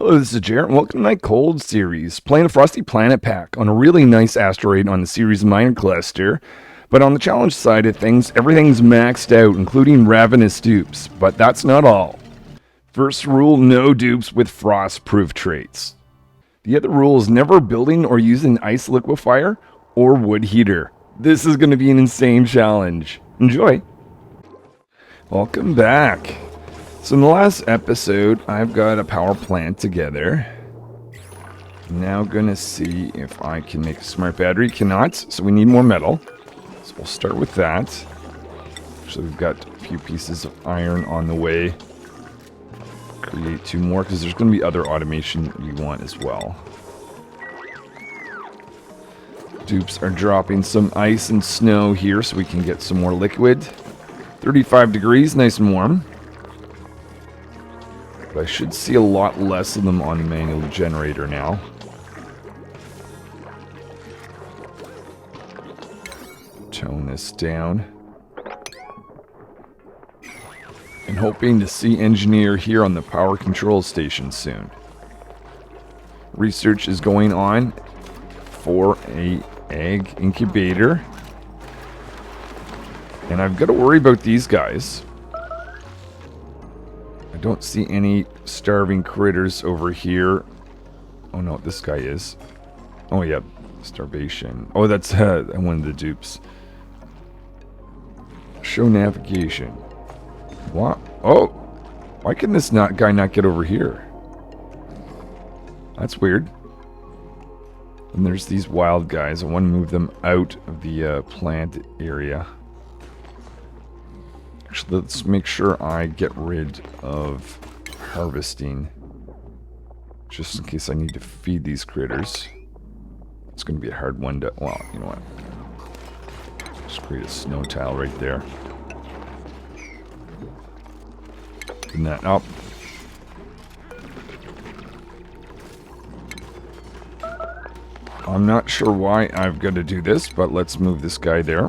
Hello, this is Jarrett, and welcome to my cold series, playing a Frosty Planet pack on a really nice asteroid on the Ceres minor cluster. But on the challenge side of things, everything's maxed out, including ravenous dupes. But that's not all. First rule, no dupes with frost-proof traits. The other rule is never building or using ice liquefier or wood heater. This is going to be an insane challenge. Enjoy! Welcome back. So in the last episode, I've got a power plant together. Now gonna see if I can make a smart battery. Cannot, so we need more metal. So we'll start with that. So we've got a few pieces of iron on the way. Create two more, because there's gonna be other automation we want as well. Dupes are dropping some ice and snow here so we can get some more liquid. 35 degrees, nice and warm. But I should see a lot less of them on the manual generator now. Tone this down. And hoping to see engineer here on the power control station soon. Research is going on for a egg incubator. And I've got to worry about these guys. Don't see any starving critters over here. Oh no, this guy is. Oh yeah, starvation. Oh, that's one of the dupes. Show navigation. What? Oh, why can this guy not get over here? That's weird. And there's these wild guys. I want to move them out of the plant area. Actually, let's make sure I get rid of harvesting. Just in case I need to feed these critters. It's going to be a hard one to... Well, you know what? Just create a snow tile right there. Open that up. I'm not sure why I've got to do this, but let's move this guy there.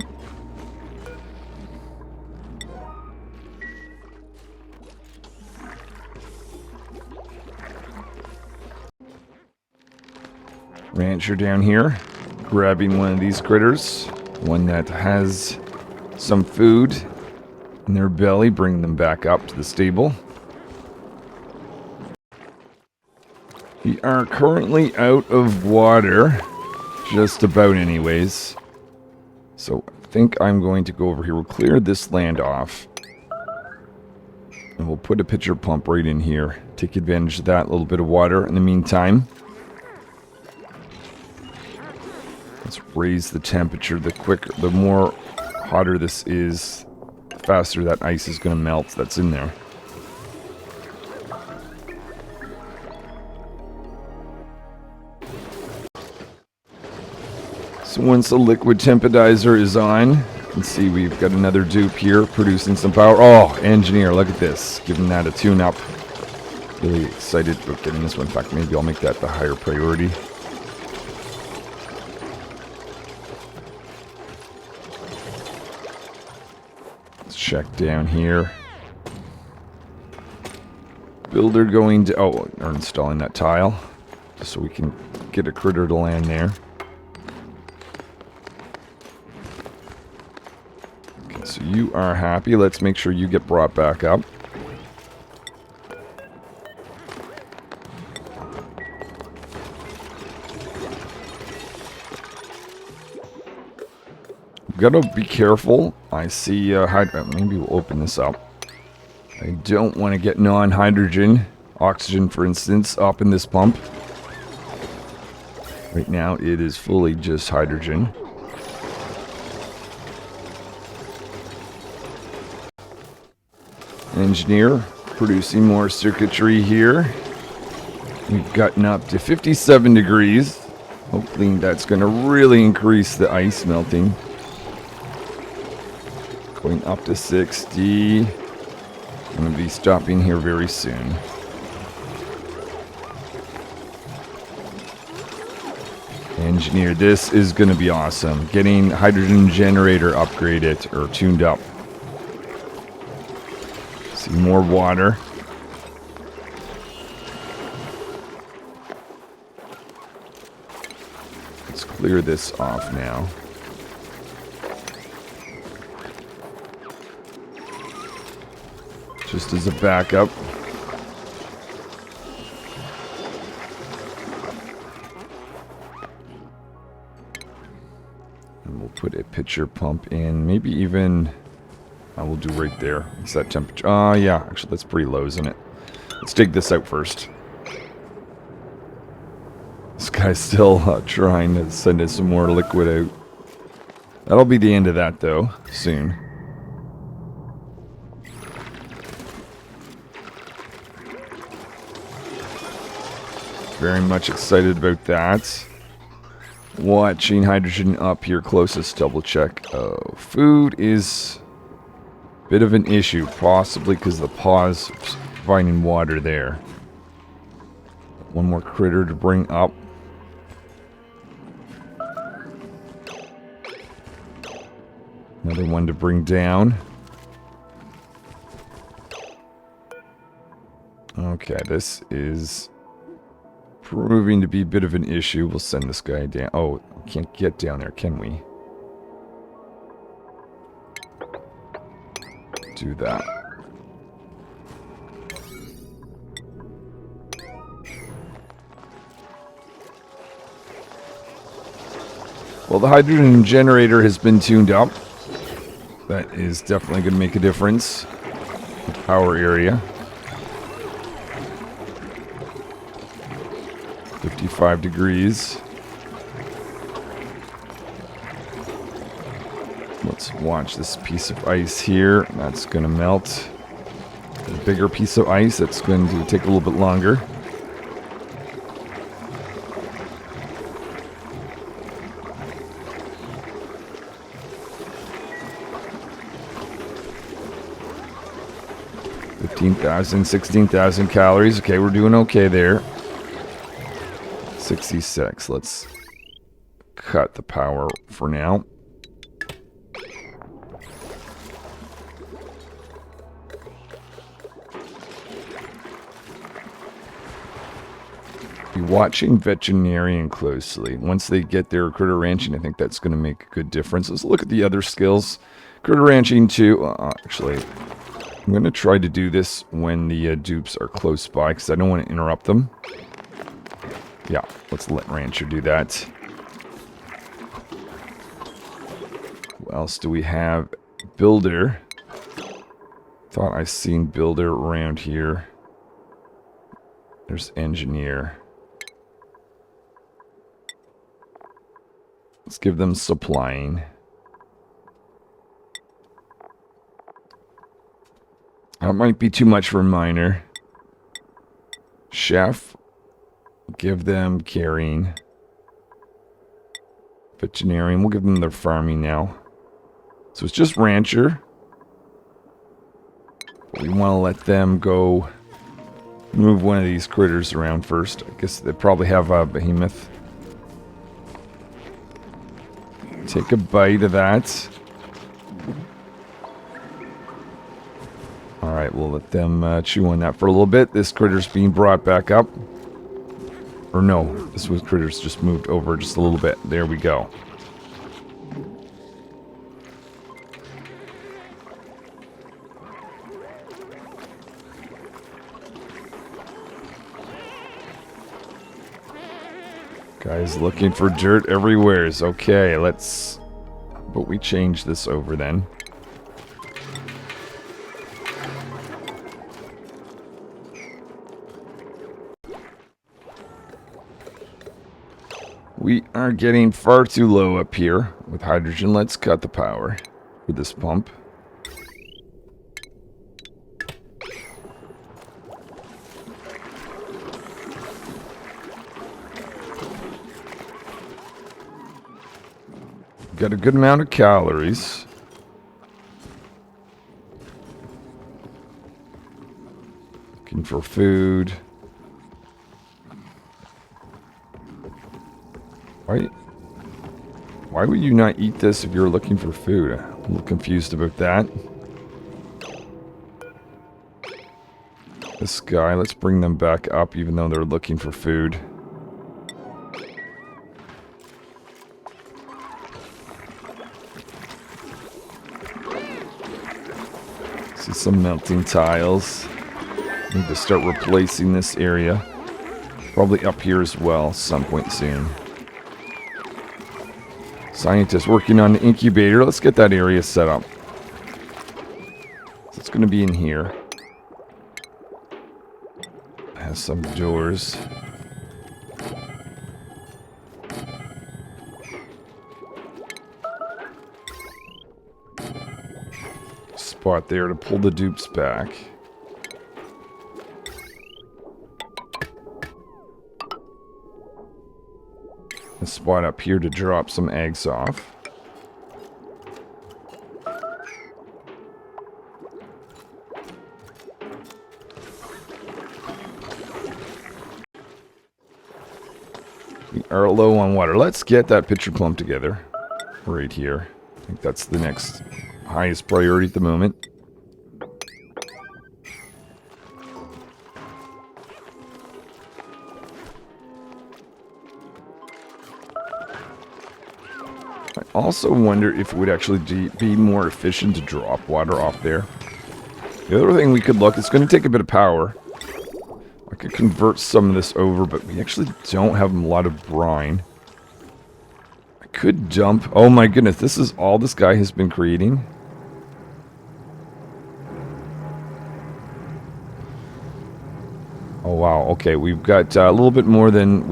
Rancher down here, grabbing one of these critters, one that has some food in their belly, bringing them back up to the stable. We are currently out of water, just about anyways. So I think I'm going to go over here. We'll clear this land off. And we'll put a pitcher pump right in here. Take advantage of that little bit of water in the meantime. Let's raise the temperature. The more hotter this is, the faster that ice is going to melt that's in there. So once the liquid temporizer is on, you can see we've got another dupe here producing some power. Oh, engineer, look at this. Giving that a tune-up. Really excited about getting this one. In fact, maybe I'll make that the higher priority. Check down here. Builder going to... Oh, or installing that tile. Just so we can get a critter to land there. Okay, so you are happy. Let's make sure you get brought back up. Gotta be careful. I see maybe we'll open this up. I don't want to get non-hydrogen, oxygen for instance, up in this pump. Right now it is fully just hydrogen. Engineer producing more circuitry here. We've gotten up to 57 degrees. Hopefully that's going to really increase the ice melting. Going up to 60. I'm going to be stopping here very soon. Engineer, this is going to be awesome. Getting hydrogen generator upgraded or tuned up. See more water. clear this off now. Just as a backup. And we'll put a pitcher pump in. Maybe even... I will do right there. It's that temperature. Yeah. Actually, that's pretty low, isn't it? Let's dig this out first. This guy's still trying to send us some more liquid out. That'll be the end of that, though, soon. Very much excited about that. Watching hydrogen up here closest, double check. Oh, food is a bit of an issue, possibly because the pause finding water there. One more critter to bring up. Another one to bring down. Okay, this is proving to be a bit of an issue. We'll send this guy down. Oh, can't get down there, can we? Do that. Well, the hydrogen generator has been tuned up. That is definitely going to make a difference. The power area. 55 degrees. Let's watch this piece of ice here. That's going to melt. A bigger piece of ice. That's going to take a little bit longer. $15,000, 16,000 calories. Okay, we're doing okay there. 66. Let's cut the power for now. Be watching veterinarian closely. Once they get their critter ranching, I think that's going to make a good difference. Let's look at the other skills. Critter ranching too. Actually, I'm going to try to do this when the dupes are close by because I don't want to interrupt them. Yeah, let's let Rancher do that. Who else do we have? Builder. Thought I seen Builder around here. There's Engineer. Let's give them supplying. That might be too much for Miner. Chef. Give them carrying. Veterinarian. We'll give them their farming now. So it's just Rancher. But we want to let them go move one of these critters around first. I guess they probably have a behemoth. Take a bite of that. Alright, we'll let them chew on that for a little bit. This critter's being brought back up. Or no, this was critter's just moved over just a little bit. There we go. Guys looking for dirt everywhere. Okay, let's... But we change this over then. We are getting far too low up here with hydrogen. Let's cut the power with this pump. Got a good amount of calories. Looking for food. Why would you not eat this if you're looking for food? I'm a little confused about that. This guy, let's bring them back up even though they're looking for food. See some melting tiles. Need to start replacing this area. Probably up here as well, some point soon. Scientists working on the incubator. Let's get that area set up. So it's going to be in here. Has some doors. Spot there to pull the dupes back. A spot up here to drop some eggs off. We are low on water. Let's get that pitcher clump together. Right here. I think that's the next highest priority at the moment. I also wonder if it would actually be more efficient to drop water off there. The other thing we could look, it's going to take a bit of power. I could convert some of this over, but we actually don't have a lot of brine. I could dump... Oh my goodness, this is all this guy has been creating? Oh wow, okay, we've got a little bit more than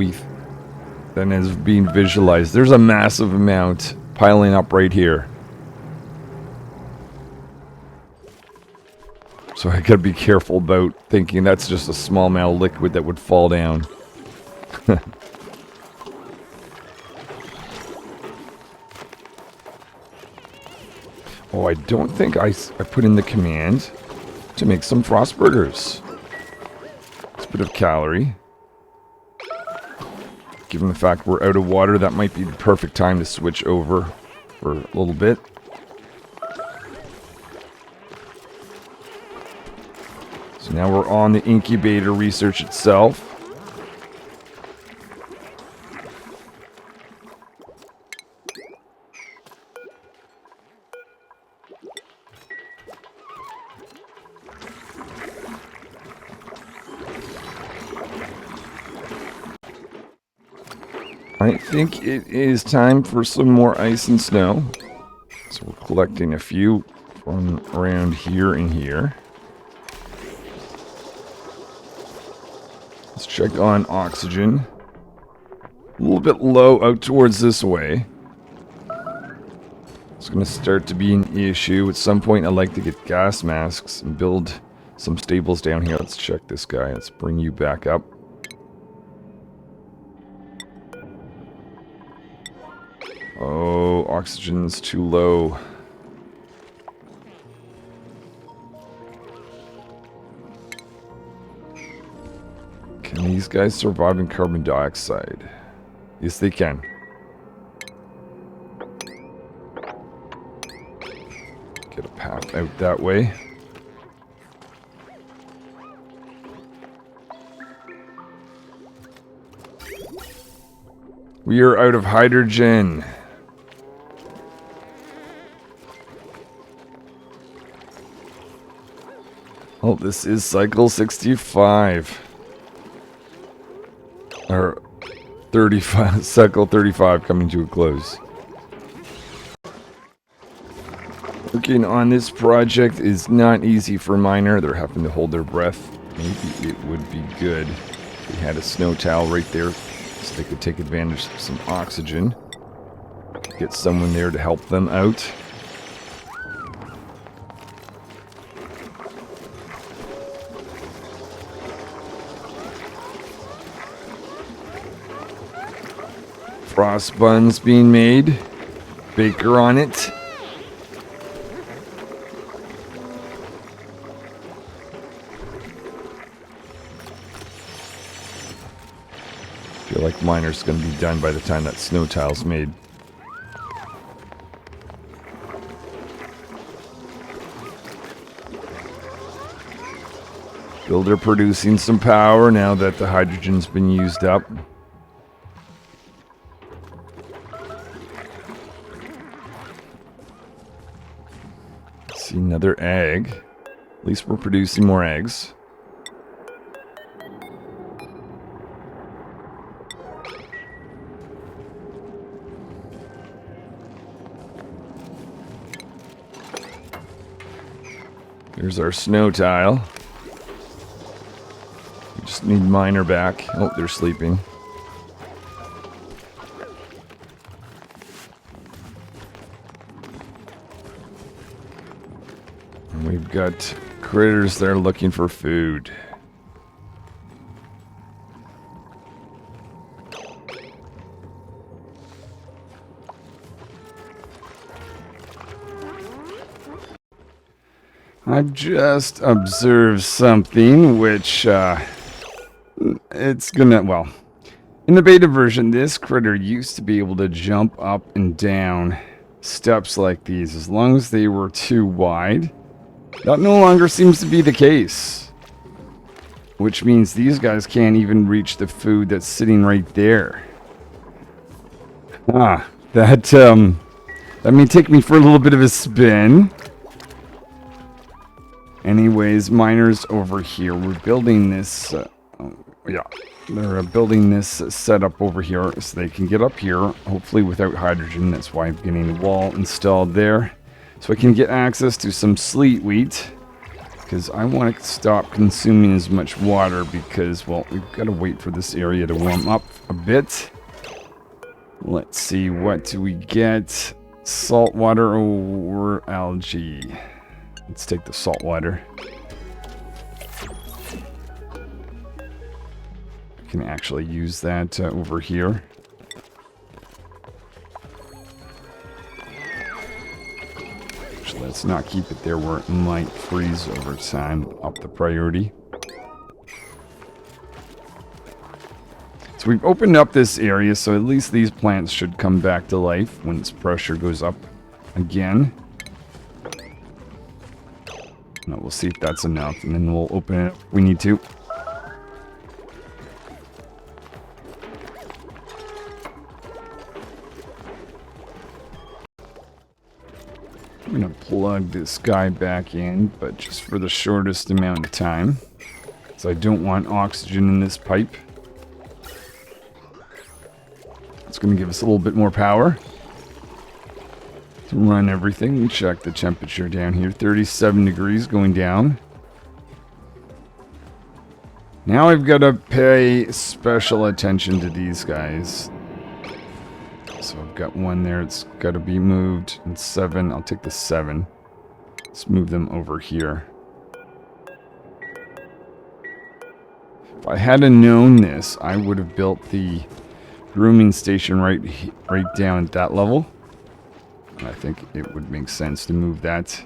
is being visualized. There's a massive amount piling up right here. So I gotta be careful about thinking that's just a small amount of liquid that would fall down. Oh, I don't think I put in the command to make some frost burgers. It's a bit of calorie. Given the fact we're out of water, that might be the perfect time to switch over for a little bit. So now we're on the incubator research itself. I think it is time for some more ice and snow. So we're collecting a few from around here and here. Let's check on oxygen. A little bit low out towards this way. It's going to start to be an issue. At some point I'd like to get gas masks and build some stables down here. Let's check this guy. Let's bring you back up. Oh, oxygen's too low. Can these guys survive in carbon dioxide? Yes, they can. Get a path out that way. We are out of hydrogen. Oh, this is cycle 65. Or 35, cycle 35 coming to a close. Working on this project is not easy for a miner. They're having to hold their breath. Maybe it would be good if we had a snow towel right there so they could take advantage of some oxygen. Get someone there to help them out. Frost buns being made. Baker on it. Feel like miner's gonna be done by the time that snow tile's made. Builder producing some power now that the hydrogen's been used up. See another egg. At least we're producing more eggs. Here's our snow tile. We just need Miner back. Oh, they're sleeping. And we've got critters there looking for food. I've just observed something which, it's gonna, well, in the beta version, this critter used to be able to jump up and down steps like these as long as they were too wide. That no longer seems to be the case. Which means these guys can't even reach the food that's sitting right there. That may take me for a little bit of a spin. Anyways, miners over here. We're building this, yeah, they're building this setup over here so they can get up here, hopefully without hydrogen. That's why I'm getting a wall installed there. So I can get access to some sleet wheat, because I want to stop consuming as much water because, well, we've got to wait for this area to warm up a bit. Let's see, what do we get? Salt water or algae? Let's take the salt water. I can actually use that over here. Actually, let's not keep it there where it might freeze over time. Up the priority. So we've opened up this area, so at least these plants should come back to life when its pressure goes up again. No, we'll see if that's enough, and then we'll open it if we need to. I'm going to plug this guy back in, but just for the shortest amount of time. So I don't want oxygen in this pipe. It's going to give us a little bit more power to run everything. Check the temperature down here. 37 degrees going down. Now I've got to pay special attention to these guys. So I've got one there. It's got to be moved. And 7. I'll take the 7. Let's move them over here. If I hadn't known this, I would have built the grooming station right down at that level. And I think it would make sense to move that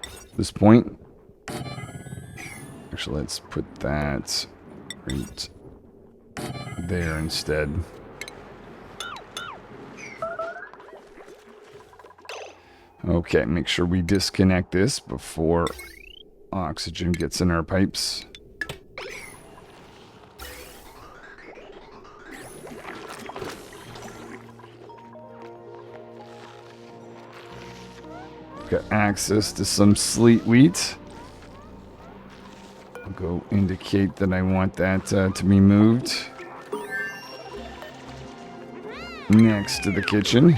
at this point. Actually, let's put that right there instead. Okay, make sure we disconnect this before oxygen gets in our pipes. Got access to some sleet wheat. I'll go indicate that I want that to be moved next to the kitchen.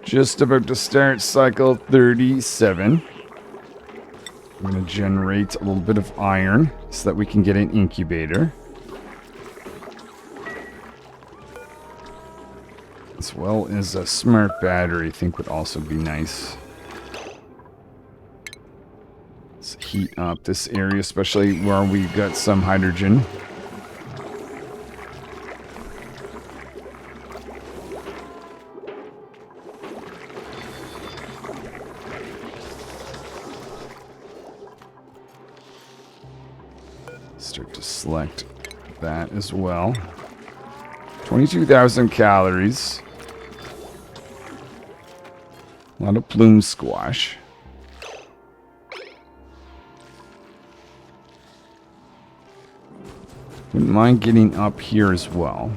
Just about to start cycle 37. I'm going to generate a little bit of iron so that we can get an incubator. As well as a smart battery, I think would also be nice. Let's heat up this area, especially where we've got some hydrogen. Start to select that as well. 22,000 calories. A lot of plume squash. Wouldn't mind getting up here as well.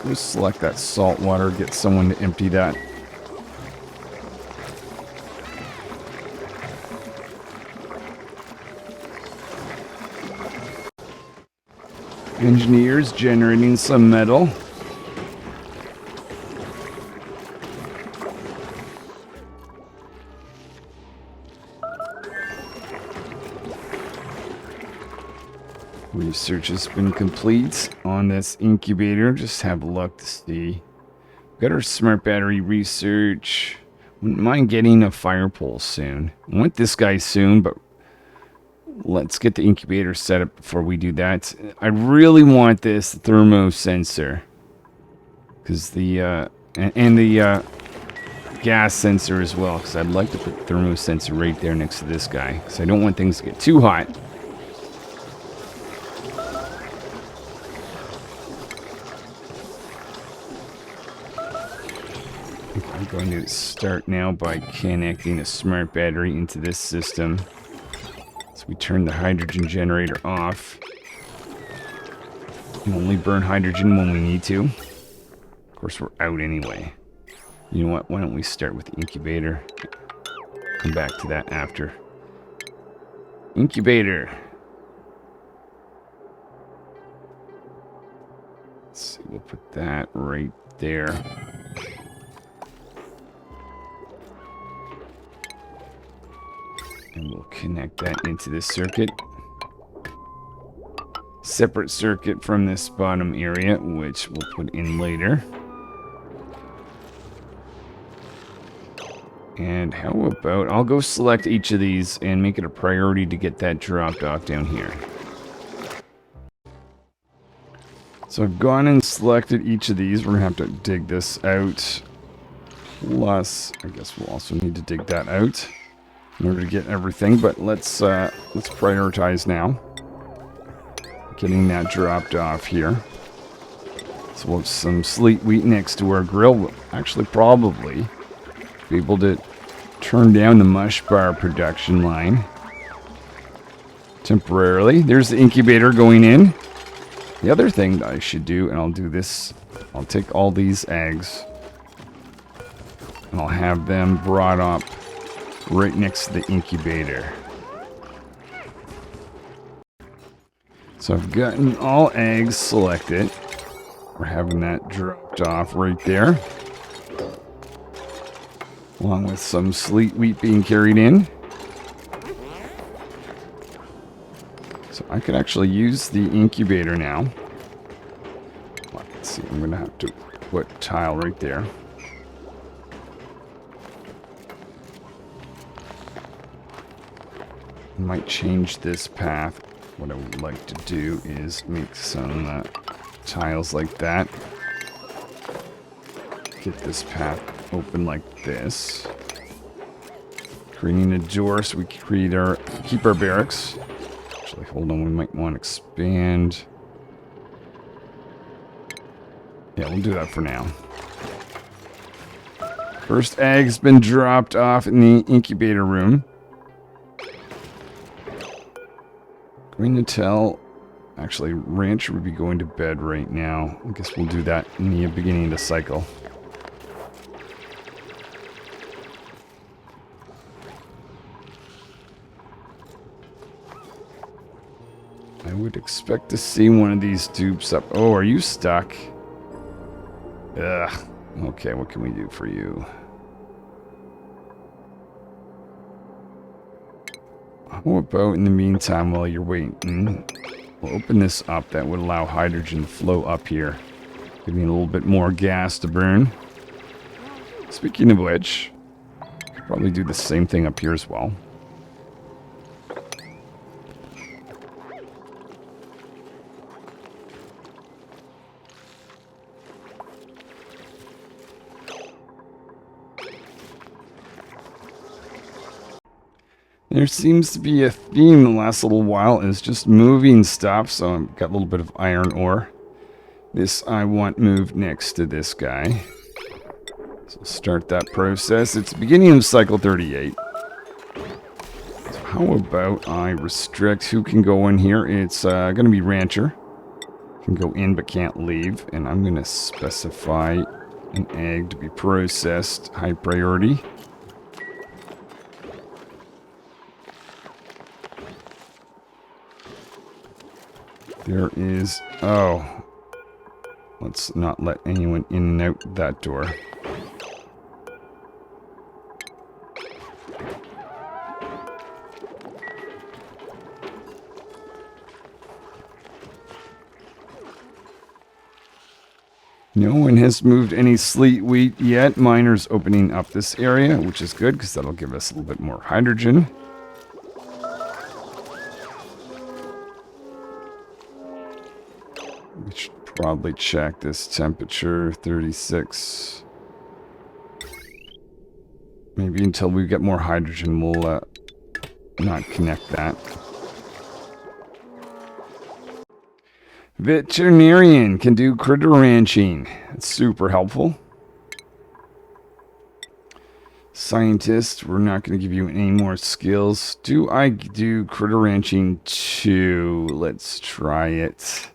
Just select that salt water, get someone to empty that. Engineers generating some metal. Research has been complete on this incubator. Just have a look to see. Got our smart battery research. Wouldn't mind getting a fire pole soon. I want this guy soon, but let's get the incubator set up before we do that. I really want this thermo sensor. Because the, and the gas sensor as well. Because I'd like to put thermo sensor right there next to this guy. Because I don't want things to get too hot. I'm going to start now by connecting a smart battery into this system. So we turn the hydrogen generator off. We only burn hydrogen when we need to. Of course, we're out anyway. You know what? Why don't we start with the incubator? Come back to that after. Incubator. Let's see, we'll put that right there. And we'll connect that into this circuit. Separate circuit from this bottom area, which we'll put in later. And how about, I'll go select each of these and make it a priority to get that dropped off down here. So I've gone and selected each of these. We're going to have to dig this out. Plus, I guess we'll also need to dig that out in order to get everything, but let's prioritize now. Getting that dropped off here. So we'll have some sleet wheat next to our grill. We'll actually probably be able to turn down the mush bar production line temporarily. There's the incubator going in. The other thing that I should do, and I'll do this, I'll take all these eggs and I'll have them brought up right next to the incubator. So I've gotten all eggs selected. We're having that dropped off right there. Along with some sleet wheat being carried in. So I could actually use the incubator now. Let's see, I'm going to have to put tile right there. I might change this path. What I would like to do is make some tiles like that. Get this path open like this. Creating a door so we can keep our barracks. Actually, hold on, we might want to expand. Yeah, we'll do that for now. First egg's been dropped off in the incubator room. Going to tell, actually, Rancher would be going to bed right now. I guess we'll do that in the beginning of the cycle. I would expect to see one of these dupes up. Oh, are you stuck? Ugh. Okay, what can we do for you? How about in the meantime, while you're waiting, we'll open this up. That would allow hydrogen to flow up here. Give me a little bit more gas to burn. Speaking of which, probably do the same thing up here as well. There seems to be a theme the last little while is just moving stuff, so I've got a little bit of iron ore. This I want moved next to this guy. So start that process. It's the beginning of cycle 38. So how about I restrict who can go in here? It's going to be Rancher. Can go in but can't leave. And I'm going to specify an egg to be processed. High priority. There is... Oh. Let's not let anyone in and out that door. No one has moved any sleet wheat yet. Miners opening up this area, which is good because that'll give us a little bit more hydrogen. We should probably check this temperature, 36. Maybe until we get more hydrogen, we'll not connect that. Veterinarian can do critter ranching. That's super helpful. Scientist, we're not going to give you any more skills. Do I do critter ranching too? Let's try it.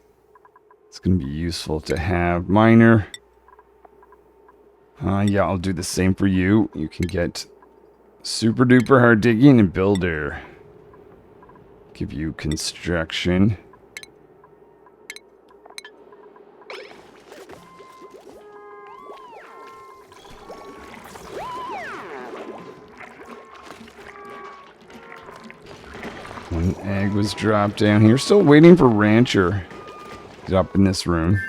It's going to be useful to have. Miner. Yeah, I'll do the same for you. You can get super duper hard digging and builder. Give you construction. One egg was dropped down here. Still waiting for Rancher. He's up in this room.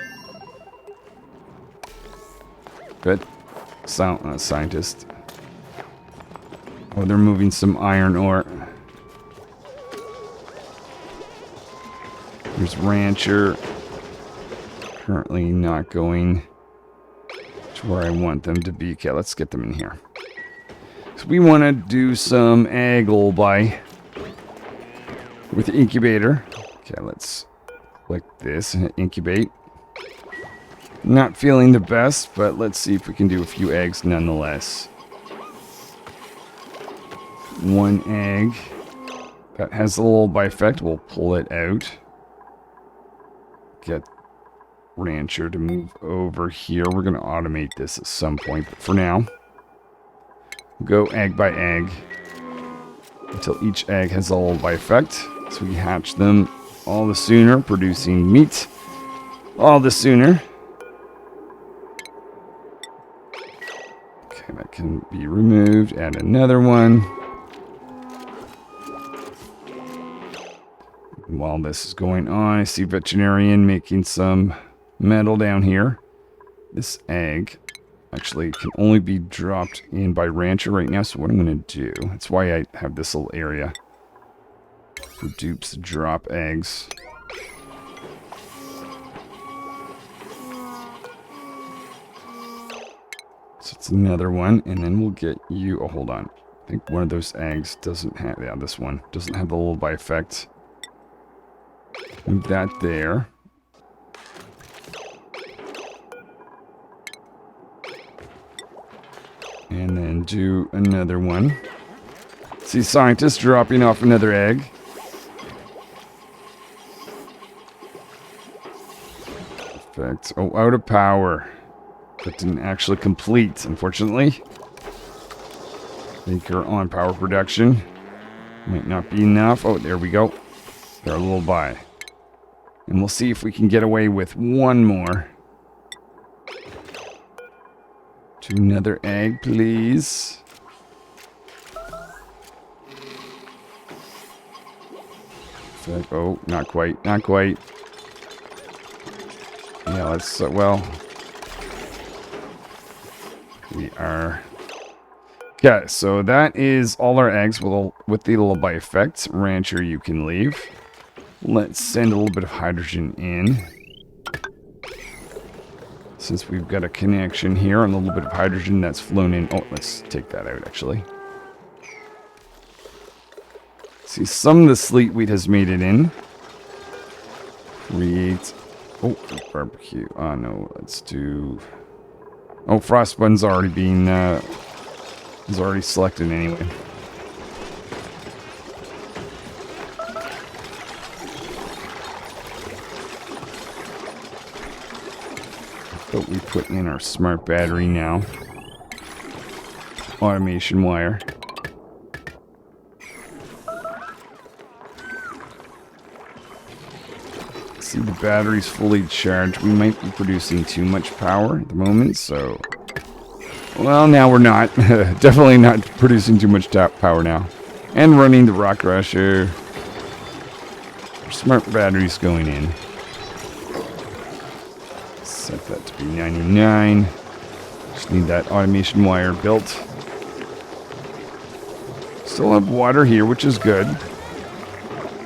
Good. Scientist. Oh, they're moving some iron ore. There's Rancher. Currently not going to where I want them to be. Okay, let's get them in here. So we want to do some egg lullaby with the incubator. Okay, let's click this and hit incubate. Not feeling the best, but let's see if we can do a few eggs nonetheless. One egg that has a lullaby effect. We'll pull it out. Get Rancher to move over here. We're going to automate this at some point, but for now, go egg by egg until each egg has a lullaby effect. So we hatch them all the sooner, producing meat all the sooner. Okay, that can be removed. Add another one. While this is going on, I see Veterinarian making some metal down here. This egg actually can only be dropped in by Rancher right now, so what I'm going to do, that's why I have this little area for dupes to drop eggs. So it's another one, and then we'll get you, oh hold on, I think one of those eggs doesn't have, yeah, this one doesn't have the lullaby effect. Move that there. And then do another one. See Scientist dropping off another egg. Perfect. Oh, out of power. That didn't actually complete, unfortunately. Maker on power production. Might not be enough. Oh, there we go. They're a little by. And we'll see if we can get away with one more. To another egg, please. Oh, not quite, not quite. Yeah, let's, well. We are... Okay, so that is all our eggs with the lullaby effect. Rancher, you can leave. Let's send a little bit of hydrogen in. Since we've got a connection here and a little bit of hydrogen that's flown in. Oh, let's take that out, actually. See, some of the sleet wheat has made it in. Create... Oh, barbecue. Oh, no, let's do... Oh, frostbun's already been... is already selected anyway. But we put in our smart battery now. Automation wire. See, the battery's fully charged. We might be producing too much power at the moment, so... Well, now we're not. Definitely not producing too much power now. And running the rock crusher. Our smart battery's going in. Set that to be 99. Just need that automation wire built. Still have water here, which is good.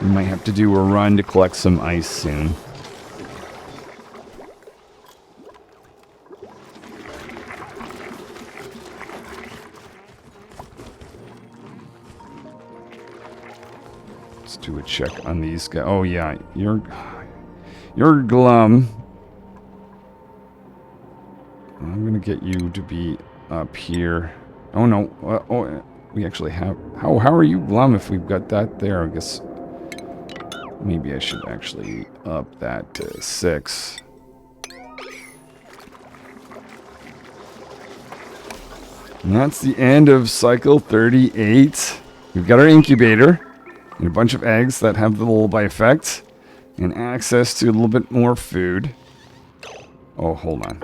We might have to do a run to collect some ice soon. Let's do a check on these guys. Oh yeah, you're glum. I'm gonna get you to be up here. Oh no. Oh, we actually have. How are you glum if we've got that there? I guess maybe I should actually up that to 6. And that's the end of cycle 38. We've got our incubator and a bunch of eggs that have the lullaby effect and access to a little bit more food. Oh, hold on.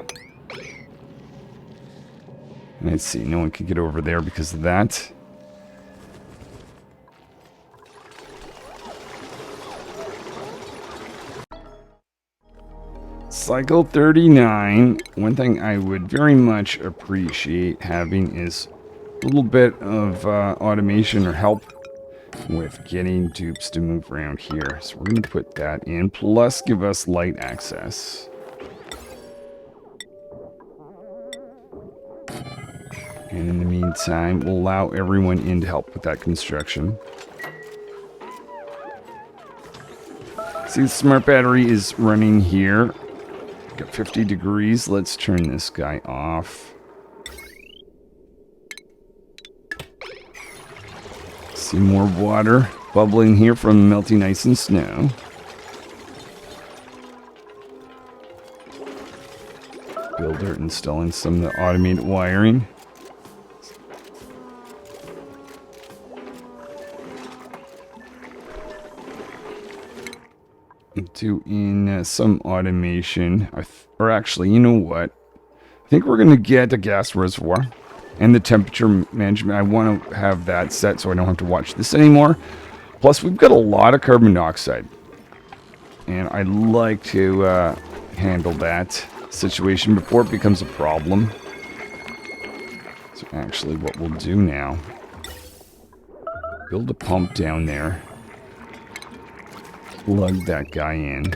Let's see, no one can get over there because of that. Cycle 39. One thing I would very much appreciate having is a little bit of automation or help with getting dupes to move around here. So we're going to put that in, plus give us light access. And in the meantime, we'll allow everyone in to help with that construction. See, the smart battery is running here. Got 50 degrees. Let's turn this guy off. See more water bubbling here from melting ice and snow. Builder installing some of the automated wiring. Doing some automation. Or actually, you know what? I think we're going to get a gas reservoir and the temperature management. I want to have that set so I don't have to watch this anymore. Plus, we've got a lot of carbon dioxide. And I'd like to handle that situation before it becomes a problem. So actually, what we'll do now, build a pump down there. Plug that guy in.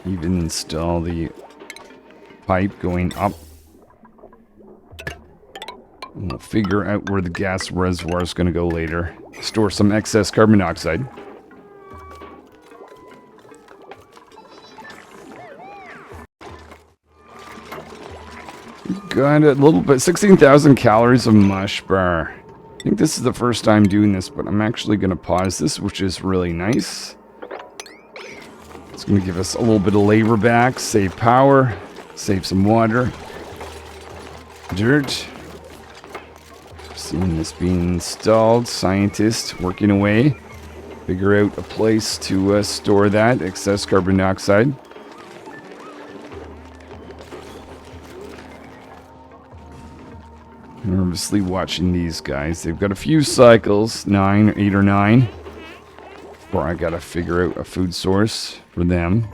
Even install the pipe going up. And we'll figure out where the gas reservoir is going to go later. Store some excess carbon dioxide. Got a little bit, 16,000 calories of mush bar. I think this is the first time doing this, but I'm actually going to pause this, which is really nice. It's going to give us a little bit of labor back, save power, save some water, dirt. Seeing this being installed, scientists working away, figure out a place to store that excess carbon dioxide. Nervously watching these guys. They've got a few cycles, 8 or 9. Before I gotta figure out a food source for them.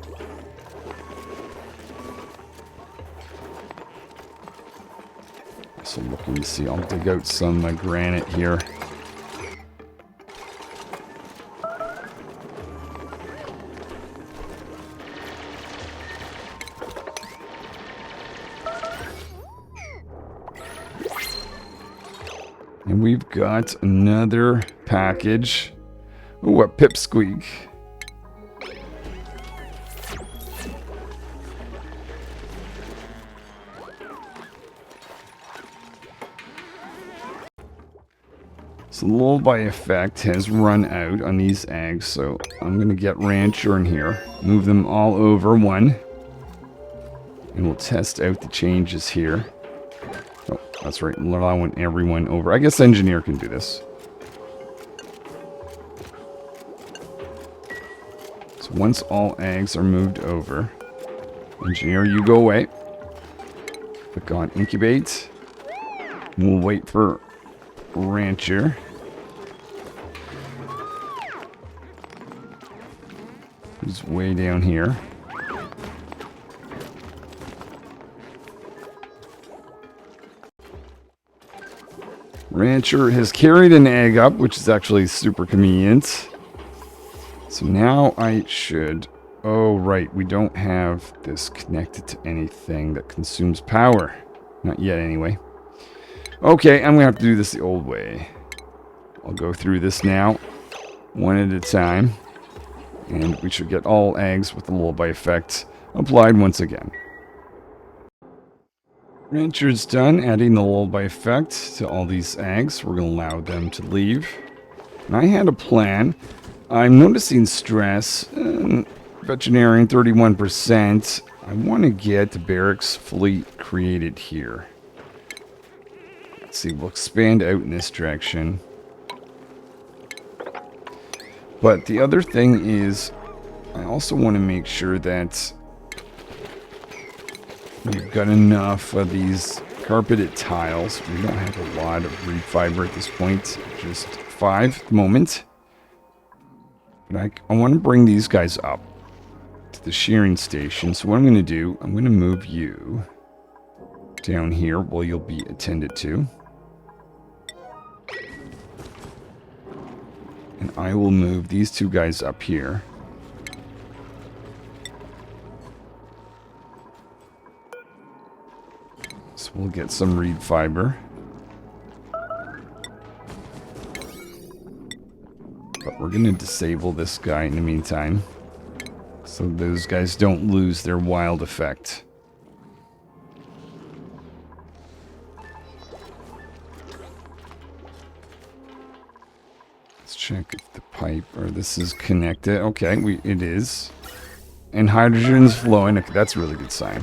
So looking to see, I'll dig out some granite here. And we've got another package. Ooh, a pipsqueak. So the lullaby effect has run out on these eggs, so I'm going to get Rancher in here, move them all over one, and we'll test out the changes here. Oh, that's right, allowing everyone over. I guess Engineer can do this. So once all eggs are moved over, Engineer, you go away. Click on Incubate. We'll wait for Rancher. He's way down here. Rancher has carried an egg up, which is actually super convenient. So now I should... Oh, right. We don't have this connected to anything that consumes power. Not yet, anyway. Okay, I'm going to have to do this the old way. I'll go through this now, one at a time. And we should get all eggs with the lullaby effect applied once again. Rancher's done adding the lullaby effect to all these eggs. We're going to allow them to leave. And I had a plan. I'm noticing stress. Veterinarian 31%. I want to get the barracks fleet created here. Let's see, we'll expand out in this direction. But the other thing is, I also want to make sure that we've got enough of these carpeted tiles. We don't have a lot of reed fiber at this point, just 5 at the moment. But I want to bring these guys up to the shearing station. So what I'm going to do, I'm going to move you down here where you'll be attended to. And I will move these 2 guys up here. So we'll get some reed fiber. But we're going to disable this guy in the meantime, so those guys don't lose their wild effect. Let's check if the pipe or this is connected. Okay, it is. And hydrogen's flowing. Okay, that's a really good sign.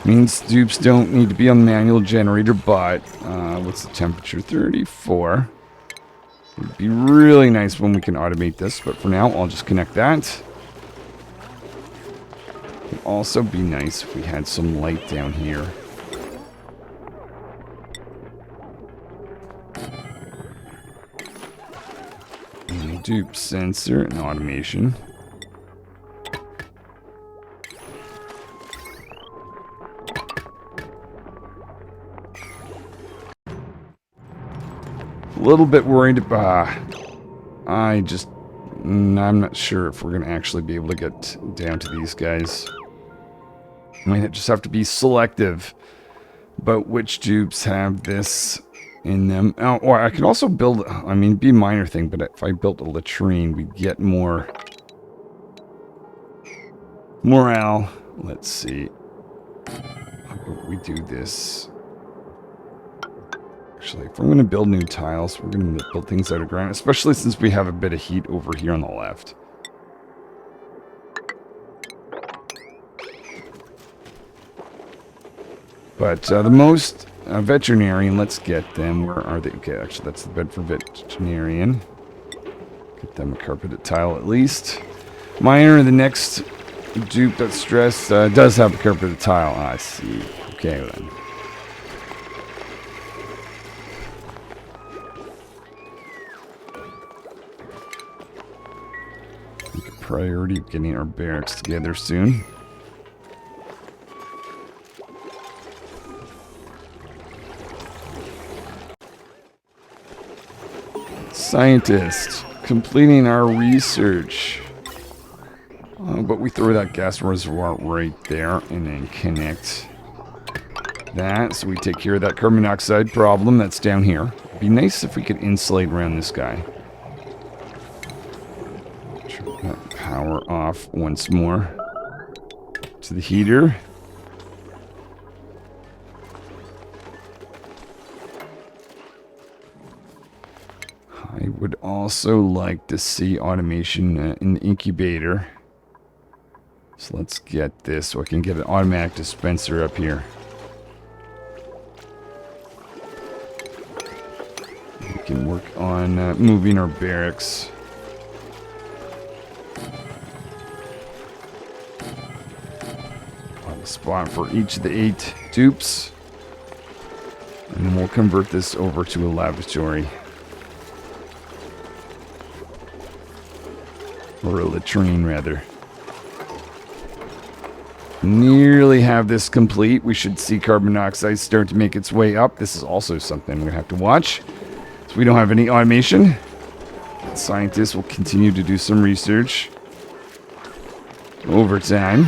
Means dupes don't need to be on the manual generator, but what's the temperature? 34. It'd be really nice when we can automate this, but for now, I'll just connect that. It'd also be nice if we had some light down here. And a dupe sensor and automation. A little bit worried about... I'm not sure if we're going to actually be able to get down to these guys. I might just have to be selective about which dupes have this in them. Oh, or I could also build... I mean, it'd be a minor thing, but if I built a latrine, we'd get more... morale. Let's see. How about we do this? Actually, if we're going to build new tiles, we're going to build things out of ground, especially since we have a bit of heat over here on the left. But the most veterinarian, let's get them. Where are they? Okay, actually, that's the bed for veterinarian. Get them a carpeted tile at least. Miner, the next dupe that's stressed, does have a carpeted tile. I see. Okay, then. Priority of getting our barracks together soon. Scientist, completing our research. But we throw that gas reservoir right there and then connect that. So we take care of that carbon monoxide problem that's down here. It'd be nice if we could insulate around this guy. Power off once more to the heater. also like to see automation in the incubator. So let's get this so I can get an automatic dispenser up here. We can work on moving our barracks. On the spot for each of the 8 dupes. And then we'll convert this over to a laboratory. Or a latrine, rather. Nearly have this complete. We should see carbon dioxide start to make its way up. This is also something we're going to have to watch. So we don't have any automation. Scientists will continue to do some research over time.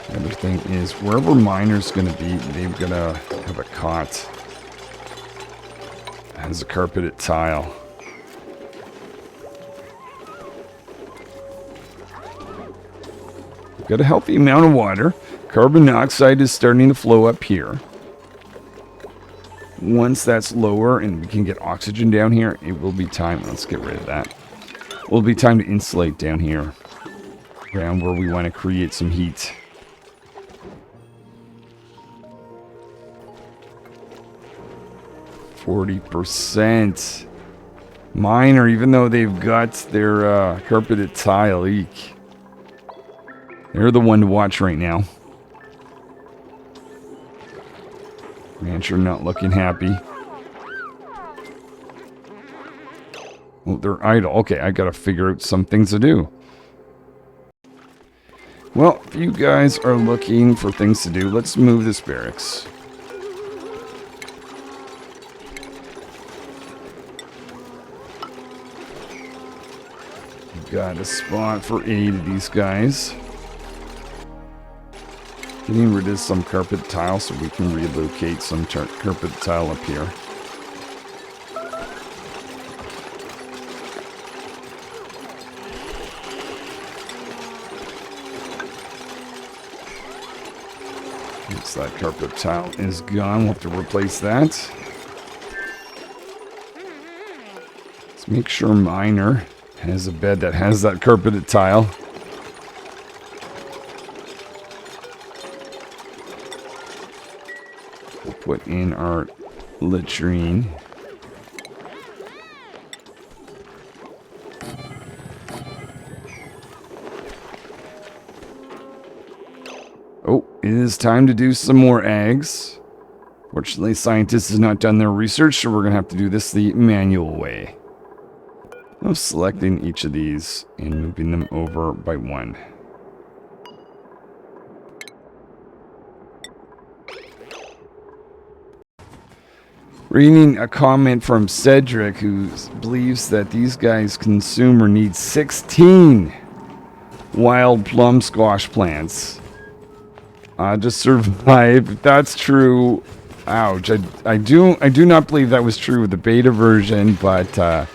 The other thing is, wherever miner's going to be, they've got to have a cot. That has a carpeted tile. Got a healthy amount of water. Carbon dioxide is starting to flow up here. Once that's lower and we can get oxygen down here, it will be time. Let's get rid of that. It will be time to insulate down here. Around where we want to create some heat. %. Miner, even though they've got their carpeted tile leak. They're the one to watch right now. Rancher not looking happy. Oh, they're idle. Okay, I gotta figure out some things to do. Well, if you guys are looking for things to do, let's move this barracks. Got a spot for 8 of these guys. Getting rid of some carpet tile so we can relocate some carpet tile up here. Once that carpet tile is gone, we'll have to replace that. Let's make sure Miner has a bed that has that carpeted tile. Put in our latrine. Oh, it is time to do some more eggs. Fortunately, scientists have not done their research, so we're going to have to do this the manual way. I'm selecting each of these and moving them over by 1. Reading a comment from Cedric, who believes that these guys consume or need 16 wild plum squash plants to survive. If that's true, ouch. I do not believe that was true with the beta version, but I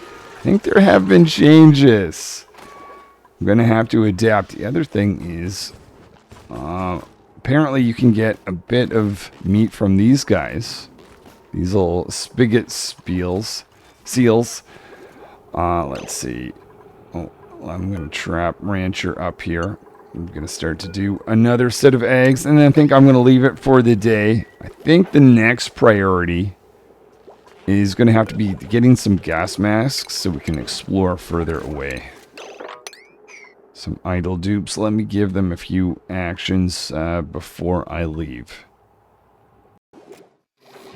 think there have been changes. I'm going to have to adapt. The other thing is, apparently you can get a bit of meat from these guys. These little spigot seals. Let's see. Oh, I'm going to trap Rancher up here. I'm going to start to do another set of eggs, and then I think I'm going to leave it for the day. I think the next priority is going to have to be getting some gas masks so we can explore further away. Some idle dupes. Let me give them a few actions before I leave.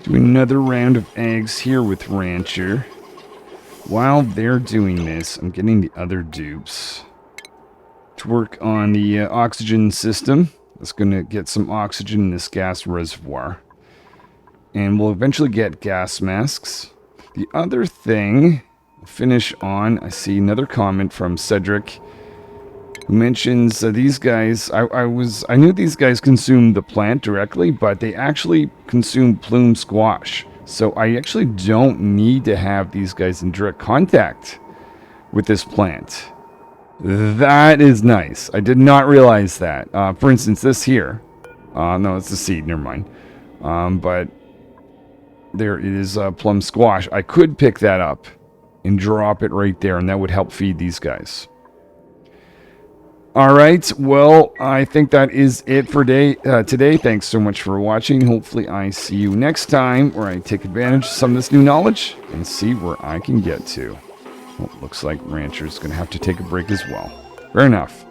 Do another round of eggs here with Rancher. While they're doing this, I'm getting the other dupes to work on the oxygen system. That's going to get some oxygen in this gas reservoir. And we'll eventually get gas masks. The other thing, finish on, I see another comment from Cedric, who mentions these guys. I knew these guys consumed the plant directly, but they actually consume plume squash. So I actually don't need to have these guys in direct contact with this plant. That is nice. I did not realize that. For instance, this here. No, it's a seed. Never mind. But There is plum squash. I could pick that up and drop it right there, and that would help feed these guys. All right, well, I think that is it for today. Thanks so much for watching. Hopefully I see you next time where I take advantage of some of this new knowledge and see where I can get to. Well, looks like Rancher's going to have to take a break as well. Fair enough.